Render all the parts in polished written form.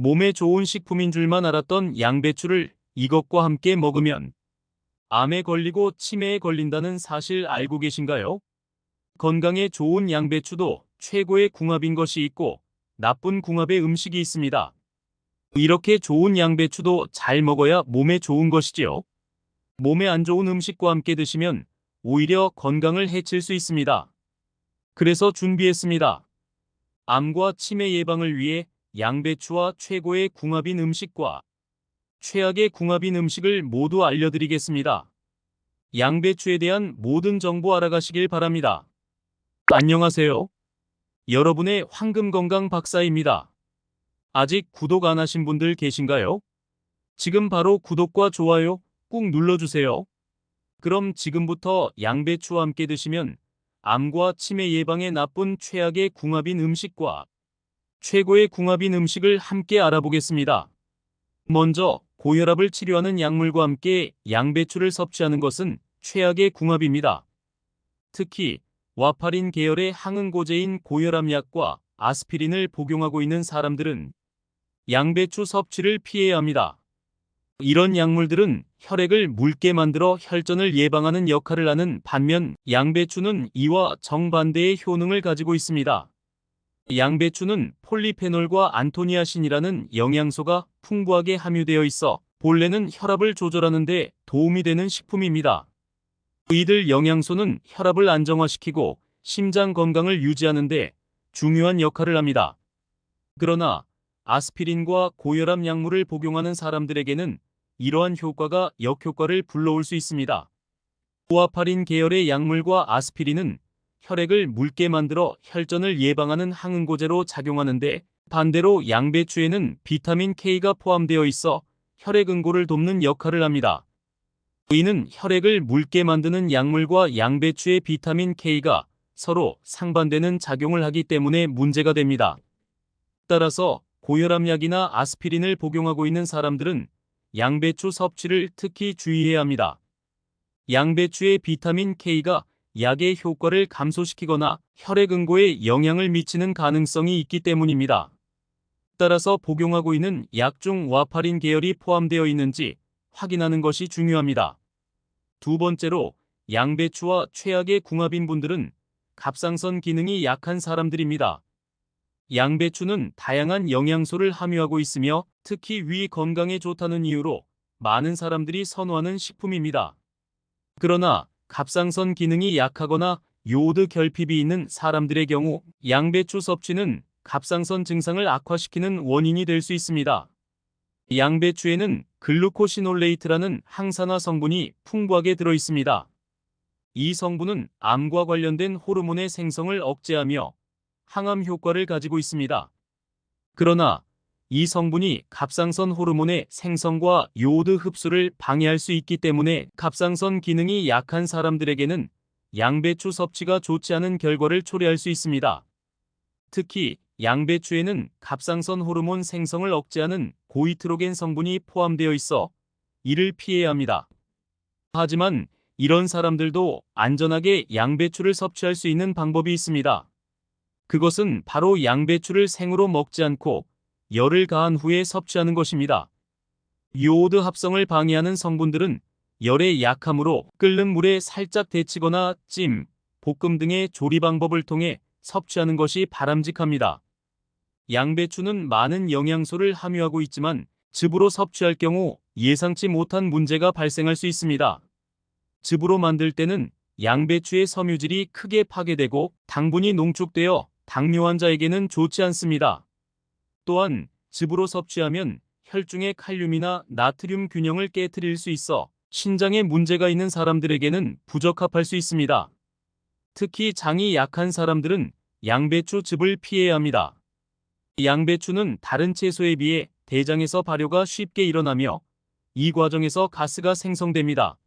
몸에 좋은 식품인 줄만 알았던 양배추를 이것과 함께 먹으면 암에 걸리고 치매에 걸린다는 사실 알고 계신가요? 건강에 좋은 양배추도 최고의 궁합인 것이 있고 나쁜 궁합의 음식이 있습니다. 이렇게 좋은 양배추도 잘 먹어야 몸에 좋은 것이지요. 몸에 안 좋은 음식과 함께 드시면 오히려 건강을 해칠 수 있습니다. 그래서 준비했습니다. 암과 치매 예방을 위해 양배추와 최고의 궁합인 음식과 최악의 궁합인 음식을 모두 알려드리겠습니다. 양배추에 대한 모든 정보 알아가시길 바랍니다. 안녕하세요. 여러분의 황금건강 박사입니다. 아직 구독 안 하신 분들 계신가요? 지금 바로 구독과 좋아요 꾹 눌러주세요. 그럼 지금부터 양배추와 함께 드시면 암과 치매 예방에 나쁜 최악의 궁합인 음식과 최고의 궁합인 음식을 함께 알아보겠습니다. 먼저 고혈압을 치료하는 약물과 함께 양배추를 섭취하는 것은 최악의 궁합입니다. 특히 와파린 계열의 항응고제인 고혈압약과 아스피린을 복용하고 있는 사람들은 양배추 섭취를 피해야 합니다. 이런 약물들은 혈액을 묽게 만들어 혈전을 예방하는 역할을 하는 반면 양배추는 이와 정반대의 효능을 가지고 있습니다. 양배추는 폴리페놀과 안토니아신이라는 영양소가 풍부하게 함유되어 있어 본래는 혈압을 조절하는 데 도움이 되는 식품입니다. 이들 영양소는 혈압을 안정화시키고 심장 건강을 유지하는 데 중요한 역할을 합니다. 그러나 아스피린과 고혈압 약물을 복용하는 사람들에게는 이러한 효과가 역효과를 불러올 수 있습니다. 와파린 계열의 약물과 아스피린은 혈액을 묽게 만들어 혈전을 예방하는 항응고제로 작용하는데 반대로 양배추에는 비타민 K가 포함되어 있어 혈액 응고를 돕는 역할을 합니다. 이는 혈액을 묽게 만드는 약물과 양배추의 비타민 K가 서로 상반되는 작용을 하기 때문에 문제가 됩니다. 따라서 고혈압약이나 아스피린을 복용하고 있는 사람들은 양배추 섭취를 특히 주의해야 합니다. 양배추의 비타민 K가 약의 효과를 감소시키거나 혈액 응고에 영향을 미치는 가능성이 있기 때문입니다. 따라서 복용하고 있는 약 중 와파린 계열이 포함되어 있는지 확인하는 것이 중요합니다. 두 번째로 양배추와 최악의 궁합인 분들은 갑상선 기능이 약한 사람들입니다. 양배추는 다양한 영양소를 함유하고 있으며 특히 위 건강에 좋다는 이유로 많은 사람들이 선호하는 식품입니다. 그러나 갑상선 기능이 약하거나 요오드 결핍이 있는 사람들의 경우 양배추 섭취는 갑상선 증상을 악화시키는 원인이 될 수 있습니다. 양배추에는 글루코시놀레이트라는 항산화 성분이 풍부하게 들어 있습니다. 이 성분은 암과 관련된 호르몬의 생성을 억제하며 항암 효과를 가지고 있습니다. 그러나 이 성분이 갑상선 호르몬의 생성과 요오드 흡수를 방해할 수 있기 때문에 갑상선 기능이 약한 사람들에게는 양배추 섭취가 좋지 않은 결과를 초래할 수 있습니다. 특히 양배추에는 갑상선 호르몬 생성을 억제하는 고이트로겐 성분이 포함되어 있어 이를 피해야 합니다. 하지만 이런 사람들도 안전하게 양배추를 섭취할 수 있는 방법이 있습니다. 그것은 바로 양배추를 생으로 먹지 않고 열을 가한 후에 섭취하는 것입니다. 요오드 합성을 방해하는 성분들은 열에 약하므로 끓는 물에 살짝 데치거나 찜, 볶음 등의 조리 방법을 통해 섭취하는 것이 바람직합니다. 양배추는 많은 영양소를 함유하고 있지만 즙으로 섭취할 경우 예상치 못한 문제가 발생할 수 있습니다. 즙으로 만들 때는 양배추의 섬유질이 크게 파괴되고 당분이 농축되어 당뇨 환자에게는 좋지 않습니다. 또한 즙으로 섭취하면 혈중의 칼륨이나 나트륨 균형을 깨트릴 수 있어 신장에 문제가 있는 사람들에게는 부적합할 수 있습니다. 특히 장이 약한 사람들은 양배추 즙을 피해야 합니다. 양배추는 다른 채소에 비해 대장에서 발효가 쉽게 일어나며 이 과정에서 가스가 생성됩니다.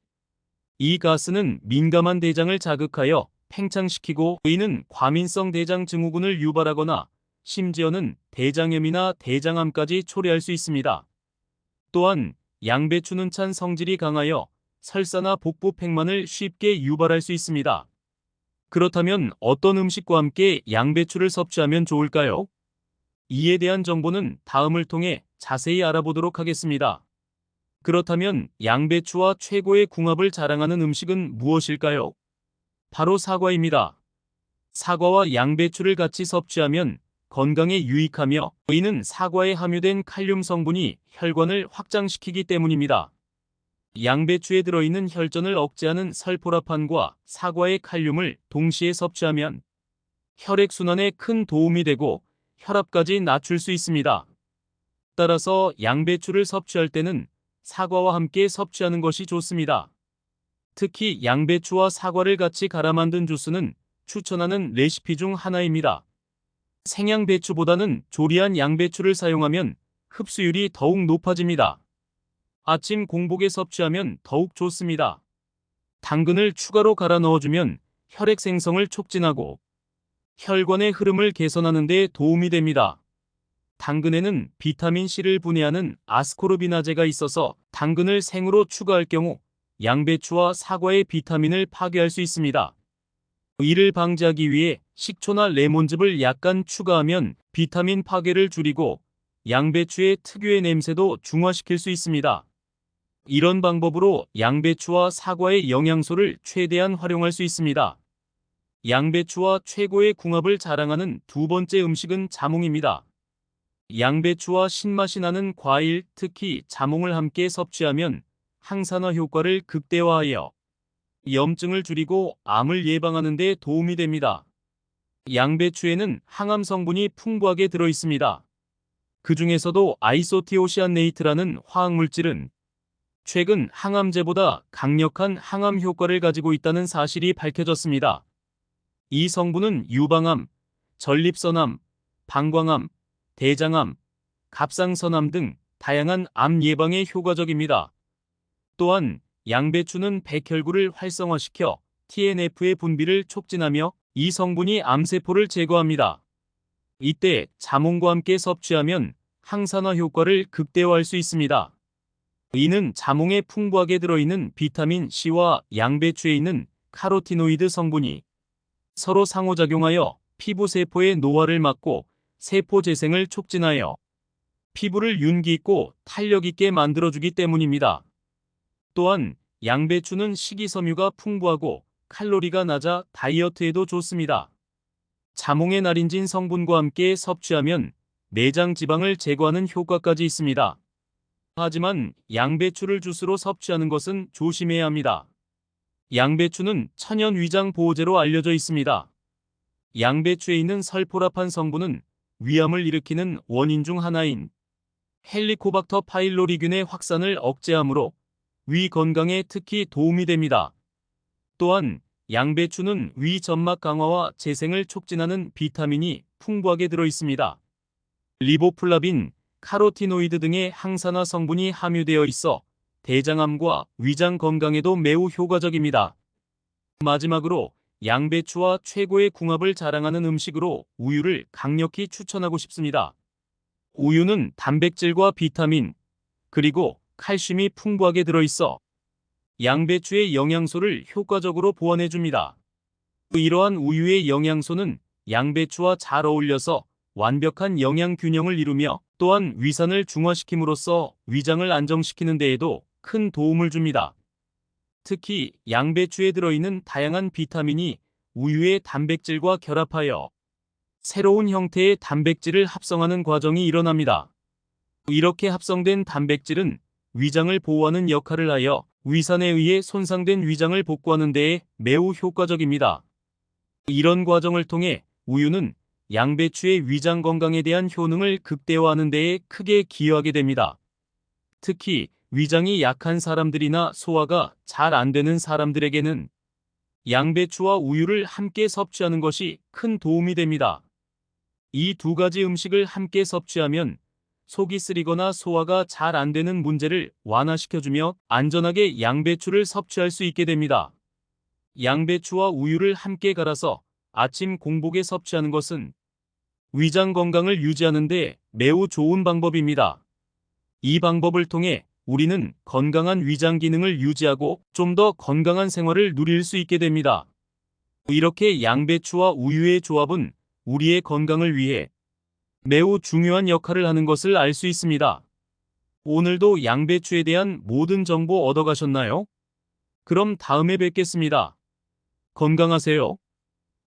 이 가스는 민감한 대장을 자극하여 팽창시키고 이는 과민성 대장 증후군을 유발하거나 심지어는 대장염이나 대장암까지 초래할 수 있습니다. 또한 양배추는 찬 성질이 강하여 설사나 복부 팽만을 쉽게 유발할 수 있습니다. 그렇다면 어떤 음식과 함께 양배추를 섭취하면 좋을까요? 이에 대한 정보는 다음을 통해 자세히 알아보도록 하겠습니다. 그렇다면 양배추와 최고의 궁합을 자랑하는 음식은 무엇일까요? 바로 사과입니다. 사과와 양배추를 같이 섭취하면 건강에 유익하며 이는 사과에 함유된 칼륨 성분이 혈관을 확장시키기 때문입니다. 양배추에 들어있는 혈전을 억제하는 설포라판과 사과의 칼륨을 동시에 섭취하면 혈액순환에 큰 도움이 되고 혈압까지 낮출 수 있습니다. 따라서 양배추를 섭취할 때는 사과와 함께 섭취하는 것이 좋습니다. 특히 양배추와 사과를 같이 갈아 만든 주스는 추천하는 레시피 중 하나입니다. 생양배추보다는 조리한 양배추를 사용하면 흡수율이 더욱 높아집니다. 아침 공복에 섭취하면 더욱 좋습니다. 당근을 추가로 갈아 넣어주면 혈액 생성을 촉진하고 혈관의 흐름을 개선하는 데 도움이 됩니다. 당근에는 비타민C를 분해하는 아스코르비나제가 있어서 당근을 생으로 추가할 경우 양배추와 사과의 비타민을 파괴할 수 있습니다. 이를 방지하기 위해 식초나 레몬즙을 약간 추가하면 비타민 파괴를 줄이고 양배추의 특유의 냄새도 중화시킬 수 있습니다. 이런 방법으로 양배추와 사과의 영양소를 최대한 활용할 수 있습니다. 양배추와 최고의 궁합을 자랑하는 두 번째 음식은 자몽입니다. 양배추와 신맛이 나는 과일, 특히 자몽을 함께 섭취하면 항산화 효과를 극대화하여 염증을 줄이고 암을 예방하는 데 도움이 됩니다. 양배추에는 항암 성분이 풍부하게 들어 있습니다. 그 중에서도 아이소티오시안네이트라는 화학물질은 최근 항암제보다 강력한 항암 효과를 가지고 있다는 사실이 밝혀졌습니다. 이 성분은 유방암, 전립선암, 방광암, 대장암, 갑상선암 등 다양한 암 예방에 효과적입니다. 또한 양배추는 백혈구를 활성화시켜 TNF의 분비를 촉진하며 이 성분이 암세포를 제거합니다. 이때 자몽과 함께 섭취하면 항산화 효과를 극대화할 수 있습니다. 이는 자몽에 풍부하게 들어있는 비타민 C와 양배추에 있는 카로티노이드 성분이 서로 상호작용하여 피부 세포의 노화를 막고 세포 재생을 촉진하여 피부를 윤기 있고 탄력 있게 만들어주기 때문입니다. 또한 양배추는 식이섬유가 풍부하고 칼로리가 낮아 다이어트에도 좋습니다. 자몽의 날인진 성분과 함께 섭취하면 내장 지방을 제거하는 효과까지 있습니다. 하지만 양배추를 주스로 섭취하는 것은 조심해야 합니다. 양배추는 천연 위장 보호제로 알려져 있습니다. 양배추에 있는 설포라판 성분은 위암을 일으키는 원인 중 하나인 헬리코박터 파일로리균의 확산을 억제하므로 위 건강에 특히 도움이 됩니다. 또한 양배추는 위 점막 강화와 재생을 촉진하는 비타민이 풍부하게 들어 있습니다. 리보플라빈, 카로티노이드 등의 항산화 성분이 함유되어 있어 대장암과 위장 건강에도 매우 효과적입니다. 마지막으로 양배추와 최고의 궁합을 자랑하는 음식으로 우유를 강력히 추천하고 싶습니다. 우유는 단백질과 비타민, 그리고 칼슘이 풍부하게 들어있어 양배추의 영양소를 효과적으로 보완해줍니다. 이러한 우유의 영양소는 양배추와 잘 어울려서 완벽한 영양 균형을 이루며 또한 위산을 중화시킴으로써 위장을 안정시키는 데에도 큰 도움을 줍니다. 특히 양배추에 들어있는 다양한 비타민이 우유의 단백질과 결합하여 새로운 형태의 단백질을 합성하는 과정이 일어납니다. 이렇게 합성된 단백질은 위장을 보호하는 역할을 하여 위산에 의해 손상된 위장을 복구하는 데에 매우 효과적입니다. 이런 과정을 통해 우유는 양배추의 위장 건강에 대한 효능을 극대화하는 데에 크게 기여하게 됩니다. 특히 위장이 약한 사람들이나 소화가 잘 안 되는 사람들에게는 양배추와 우유를 함께 섭취하는 것이 큰 도움이 됩니다. 이 두 가지 음식을 함께 섭취하면 속이 쓰리거나 소화가 잘 안 되는 문제를 완화시켜주며 안전하게 양배추를 섭취할 수 있게 됩니다. 양배추와 우유를 함께 갈아서 아침 공복에 섭취하는 것은 위장 건강을 유지하는 데 매우 좋은 방법입니다. 이 방법을 통해 우리는 건강한 위장 기능을 유지하고 좀 더 건강한 생활을 누릴 수 있게 됩니다. 이렇게 양배추와 우유의 조합은 우리의 건강을 위해 매우 중요한 역할을 하는 것을 알 수 있습니다. 오늘도 양배추에 대한 모든 정보 얻어가셨나요? 그럼 다음에 뵙겠습니다. 건강하세요.